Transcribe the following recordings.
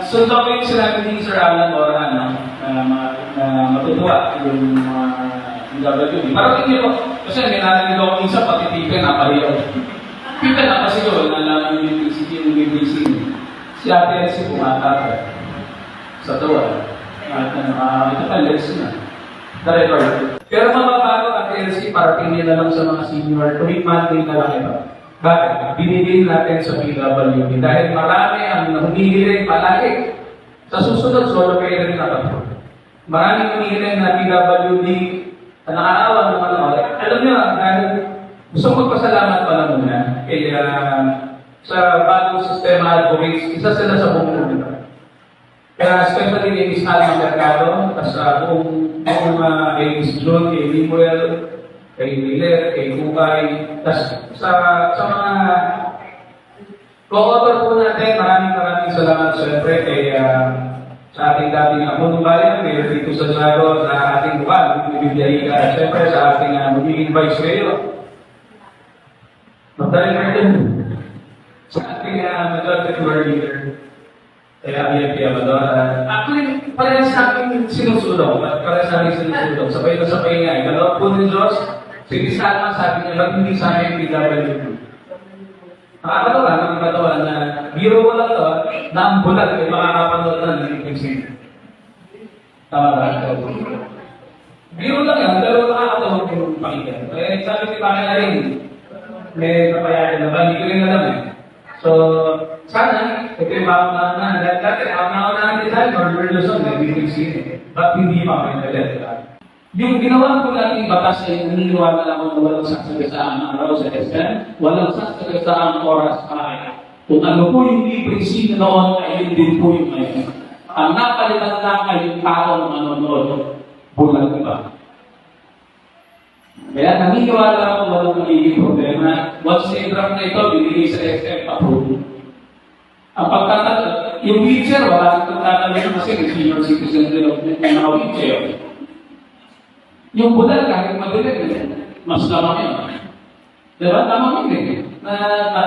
Sundan ko yung sinabi ni Sir Alan Ora, matutuwa yung WB. Parang hindi ko, kasi may narinig ako minsan pati Pipe napahiyaw. Pipe na kasi ko, nalaman yung BBC. Si Ate Elsie pumatata sa tuwa. At ito pa, let's na. The record. Pero mababago Ate Elsie, parating nila lang sa mga senior, tuwing Monday na lang ito. Bakit? Binibili natin sa PWD dahil marami ang humihiling palagi. Sa susunod, solo kayo rin natin. Maraming humihiling na PWD na nakaawa naman ako. Alam niyo, dahil gusto magpasalamat pala muna kaya sa bagong sistema advocates, isa sila sa buong mundo. Kaya especially kay Miss Alma Mercado, tapos buong kay Miss June, kay Limuel, kay Miller, kay Kukay, tapos sa mga co-author po natin, maraming salamat siyempre kay sa ating dating Amunong Bayan, kay Rito Santiago, sa ating buwan, Bibiyahiga, at siyempre sa ating magiging Vice Mayor. Magdali na rin sa ating majority leader, kaya Ian Piamador. Actually, parehas sa aking sinusulong, at parehas sa aking sinusulong, sabay na sabay nga, dalawa po ni Diyos, si Salma sabi niya, ba't hindi sa akin PWD? Nakakatawa na biro ko lang ito, na ang bulag ay makakapanood na ng Pixie. Tama ba? Biro lang yan, pero nakakatawa yung pakinggan. Eh, sabi ni Pangin na rin, may napayagan na ba? Hindi ko rin alam eh. So, sana, ito yung mauna na. Dati, mauna natin tayo, Norbert Luzon, may Pixie eh. Ba't hindi makakalit? Yung ginawa ko natin batas ay naniniwala lang ako na walang sasagasaan araw sa SM, walang sasagasaan oras kaya. Kung ano po yung prinsipyo noon, ay yun din po yung ngayon. Ang napalitan lang ay yung tao ng manonood, bulag ba? Kaya naniniwala lang ako walang magiging problema. Once na draft na ito, binigay sa SM, approve. Ang pagtatalo, yung wheelchair, wala nang tatanong kasi may senior citizen development na naka-wheelchair. Yung bulan, kahit madilim, mas lamang yun. Diba? Lamang yun eh.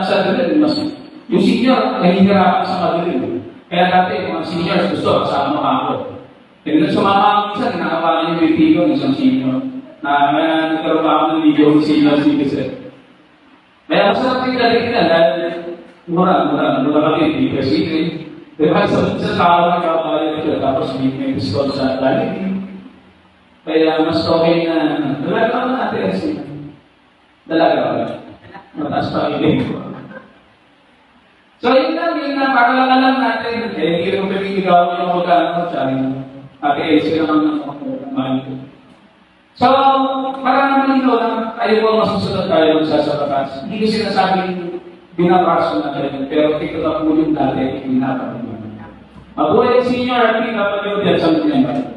Sa dilim, mas... Yung senior, nahihirapan sa madilim. Kaya dati, mga seniors gusto, kasama ako. Kaya nung sumama ako minsan, nakapalan yung bitigo ng isang senior. Nagkaroon pa ako ng video ng senior citizen. Kaya masarap yung dali kita dahil mura kami, hindi kasi diba? Sa tao na kapalan ito, tapos may discount sa dali. Kaya mas okay na, dalaga ka natin kasi. Dalaga ka. Mataas pa ibig ko. So, yun lang, para lang alam natin. Eh, hindi mo piligaw yung magkano sa akin. Ate Elsie naman ng mga So, para naman ito lang, tayo po masusunod tayo sa batas. Hindi ko sinasabing binabraso na tayo, pero ito na po yung dati, hindi na pa naman. Mabuhay senior, hindi na pa yun, sa mga